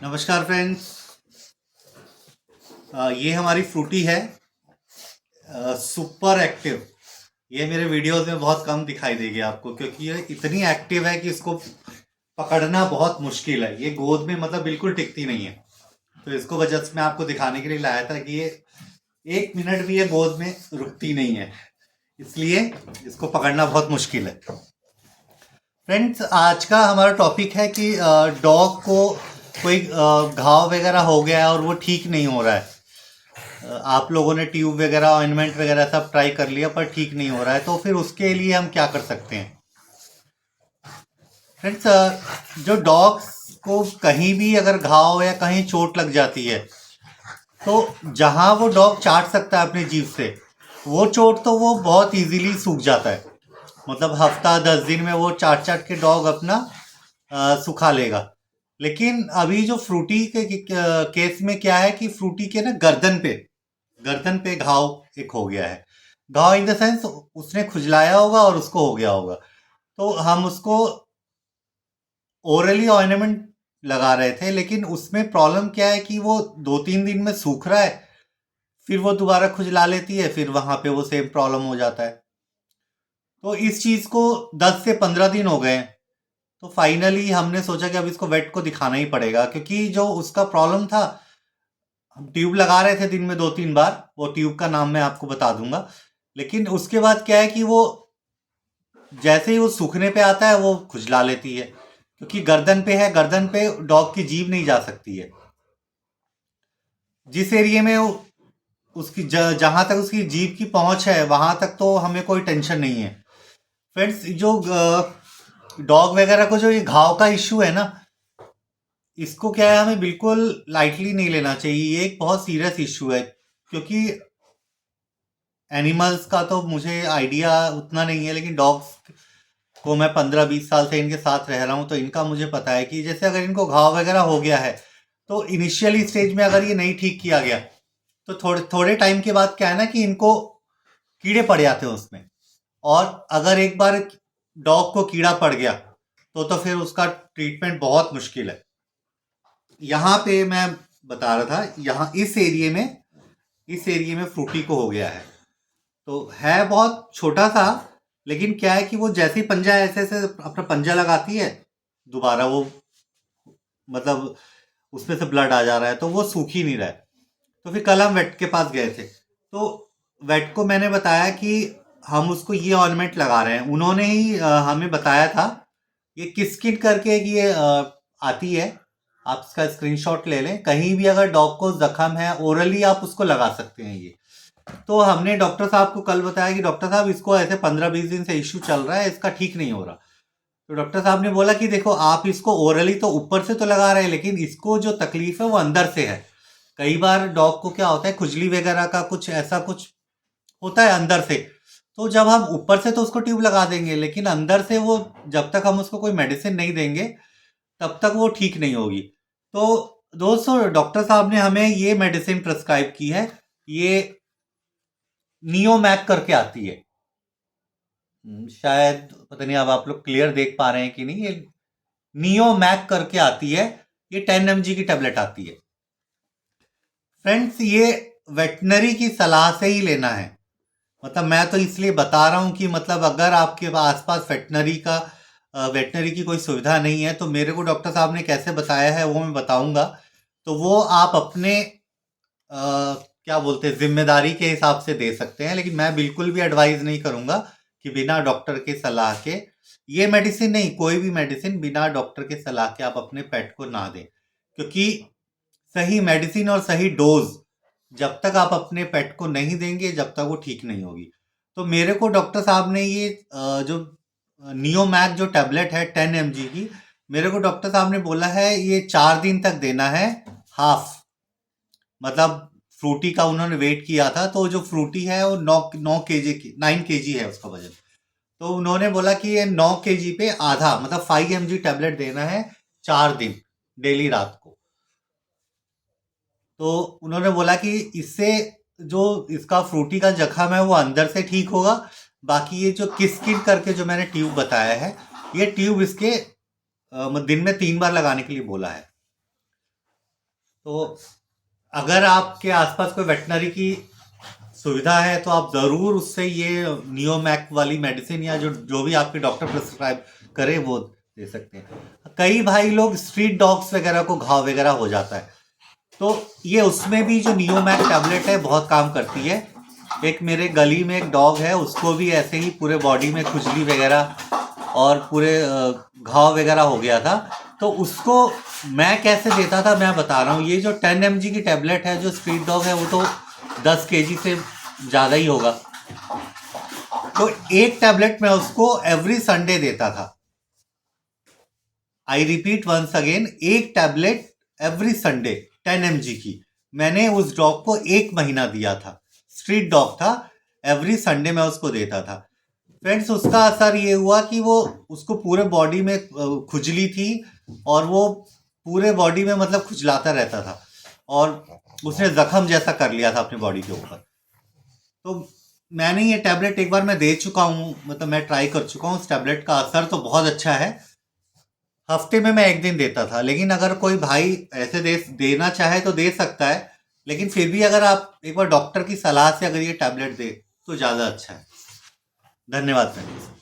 नमस्कार फ्रेंड्स। ये हमारी फ्रूटी है, सुपर एक्टिव। ये मेरे वीडियोस में बहुत कम दिखाई देगी आपको, क्योंकि ये इतनी एक्टिव है कि इसको पकड़ना बहुत मुश्किल है। ये गोद में मतलब बिल्कुल टिकती नहीं है। तो इसको वजह से मैं आपको दिखाने के लिए लाया था कि ये 1 मिनट भी ये गोद में रुकती नहीं है, इसलिए इसको पकड़ना बहुत मुश्किल है। फ्रेंड्स, आज का हमारा टॉपिक है कि डॉग को कोई घाव वगैरह हो गया है और वो ठीक नहीं हो रहा है। आप लोगों ने ट्यूब वगैरह, ऑइंटमेंट वगैरह सब ट्राई कर लिया पर ठीक नहीं हो रहा है, तो फिर उसके लिए हम क्या कर सकते हैं। फ्रेंड्स, जो डॉग्स को कहीं भी अगर घाव या कहीं चोट लग जाती है, तो जहां वो डॉग चाट सकता है अपनी जीभ से, वो चोट तो वो बहुत इजीली सूख जाता है। मतलब हफ्ता 10 दिन में वो चाट चाट के डॉग अपना सुखा लेगा। लेकिन अभी जो फ्रूटी के केस में क्या है कि फ्रूटी के ना गर्दन पे घाव एक हो गया है। घाव इन द सेंस उसने खुजलाया होगा और उसको हो गया होगा। तो हम उसको ओरली ऑर्नामेंट लगा रहे थे, लेकिन उसमें प्रॉब्लम क्या है कि वो 2-3 दिन में सूख रहा है, फिर वो दोबारा खुजला लेती है, फिर वहां पे वो सेम प्रॉब्लम हो जाता है। तो इस चीज को 10 से 15 दिन हो गए हैं। तो फाइनली हमने सोचा कि अब इसको वेट को दिखाना ही पड़ेगा, क्योंकि जो उसका प्रॉब्लम था, हम ट्यूब लगा रहे थे दिन में 2-3 बार। वो ट्यूब का नाम मैं आपको बता दूंगा। लेकिन उसके बाद क्या है कि वो जैसे ही वो सूखने पे आता है वो खुजला लेती है, क्योंकि गर्दन पे है। गर्दन पे डॉग की जीभ नहीं जा सकती है। जिस एरिया में उसकी जहां तक उसकी जीभ की पहुंच है वहां तक तो हमें कोई टेंशन नहीं है। फ्रेंड्स, जो डॉग वगैरह को जो ये घाव का इश्यू है ना, इसको क्या है, हमें बिल्कुल लाइटली नहीं लेना चाहिए। ये एक बहुत सीरियस इश्यू है, क्योंकि एनिमल्स का तो मुझे आइडिया उतना नहीं है, लेकिन डॉग्स को मैं 15-20 साल से इनके साथ रह रहा हूँ, तो इनका मुझे पता है कि जैसे अगर इनको घाव वगैरह हो गया है, तो इनिशियली स्टेज में अगर ये नहीं ठीक किया गया, तो थोड़े थोड़े टाइम के बाद क्या है ना कि इनको कीड़े पड़ जाते हैं उसमें। और अगर एक बार डॉग को कीड़ा पड़ गया तो फिर उसका ट्रीटमेंट बहुत मुश्किल है। यहाँ पे मैं बता रहा था, यहाँ इस एरिया में फ्रूटी को हो गया है। तो है बहुत छोटा सा, लेकिन क्या है कि वो जैसे ही पंजा ऐसे ऐसे अपना पंजा लगाती है, दोबारा वो मतलब उसमें से ब्लड आ जा रहा है, तो वो सूख ही नहीं रहा है। तो फिर कल हम वेट के पास गए थे, तो वेट को मैंने बताया कि हम उसको ये ऑर्नामेंट लगा रहे हैं। उन्होंने ही हमें बताया था। ये किस किट करके एक ये आती है, आप इसका स्क्रीनशॉट ले लें। कहीं भी अगर डॉग को जख्म है, ओरली आप उसको लगा सकते हैं ये। तो हमने डॉक्टर साहब को कल बताया कि डॉक्टर साहब, इसको ऐसे 15-20 दिन से इश्यू चल रहा है, इसका ठीक नहीं हो रहा। तो डॉक्टर साहब ने बोला कि देखो, आप इसको ओरली तो ऊपर से तो लगा रहे हैं, लेकिन इसको जो तकलीफ है वो अंदर से है। कई बार डॉग को क्या होता है, खुजली वगैरह का कुछ ऐसा कुछ होता है अंदर से। तो जब हम ऊपर से तो उसको ट्यूब लगा देंगे, लेकिन अंदर से वो, जब तक हम उसको कोई मेडिसिन नहीं देंगे तब तक वो ठीक नहीं होगी। तो दोस्तों, डॉक्टर साहब ने हमें ये मेडिसिन प्रिस्क्राइब की है। ये नियोमैक करके आती है। शायद पता नहीं अब आप लोग क्लियर देख पा रहे हैं कि नहीं। ये नियोमैक करके आती है। ये 10 mg की टेबलेट आती है। फ्रेंड्स, ये वेटनरी की सलाह से ही लेना है। मतलब मैं तो इसलिए बता रहा हूँ कि मतलब अगर आपके आसपास वेटनरी की कोई सुविधा नहीं है, तो मेरे को डॉक्टर साहब ने कैसे बताया है वो मैं बताऊंगा। तो वो आप अपने क्या बोलते हैं, जिम्मेदारी के हिसाब से दे सकते हैं। लेकिन मैं बिल्कुल भी एडवाइज नहीं करूंगा कि बिना डॉक्टर के सलाह के, ये मेडिसिन नहीं, कोई भी मेडिसिन बिना डॉक्टर के सलाह के आप अपने पेट को ना दें। क्योंकि सही मेडिसिन और सही डोज जब तक आप अपने पेट को नहीं देंगे, जब तक वो ठीक नहीं होगी। तो मेरे को डॉक्टर साहब ने ये जो नियोमैक जो टैबलेट है 10 mg की, मेरे को डॉक्टर साहब ने बोला है ये 4 दिन तक देना है। हाफ मतलब फ्रूटी का उन्होंने वेट किया था, तो जो फ्रूटी है वो 9 केजी की 9 kg है उसका वजन। तो उन्होंने बोला कि ये 9 kg पे आधा, मतलब 5 mg टैबलेट देना है 4 दिन, डेली रात को। तो उन्होंने बोला कि इससे जो इसका फ्रूटी का जख्म है वो अंदर से ठीक होगा। बाकी ये जो किट करके जो मैंने ट्यूब बताया है, ये ट्यूब इसके दिन में 3 बार लगाने के लिए बोला है। तो अगर आपके आसपास कोई वेटनरी की सुविधा है तो आप ज़रूर उससे ये नियोमैक वाली मेडिसिन या जो जो भी आपके डॉक्टर प्रिस्क्राइब करे वो दे सकते हैं। कई भाई लोग स्ट्रीट डॉग्स वगैरह को घाव वगैरह हो जाता है, तो ये उसमें भी जो नियोमैक टैबलेट है बहुत काम करती है। एक मेरे गली में एक डॉग है, उसको भी ऐसे ही पूरे बॉडी में खुजली वगैरह और पूरे घाव वगैरह हो गया था। तो उसको मैं कैसे देता था मैं बता रहा हूँ। ये जो 10 mg की टैबलेट है, जो स्ट्रीट डॉग है वो तो 10 kg से ज़्यादा ही होगा, तो एक टैबलेट मैं उसको एवरी संडे देता था। आई रिपीट वंस अगेन, एक टैबलेट एवरी संडे 10 mg की मैंने उस डॉग को 1 महीना दिया था। स्ट्रीट डॉग था, एवरी संडे मैं उसको देता था। फ्रेंड्स, उसका असर ये हुआ कि वो उसको पूरे बॉडी में खुजली थी और वो पूरे बॉडी में मतलब खुजलाता रहता था और उसने जख्म जैसा कर लिया था अपनी बॉडी के ऊपर। तो मैंने ये टैबलेट एक बार मैं दे चुका हूँ, मतलब मैं ट्राई कर चुका हूँ। उस टैबलेट का असर तो बहुत अच्छा है। हफ्ते में मैं 1 दिन देता था, लेकिन अगर कोई भाई ऐसे देना चाहे तो दे सकता है, लेकिन फिर भी अगर आप एक बार डॉक्टर की सलाह से अगर ये टैबलेट दे तो ज़्यादा अच्छा है। धन्यवाद फ्रेंड्स।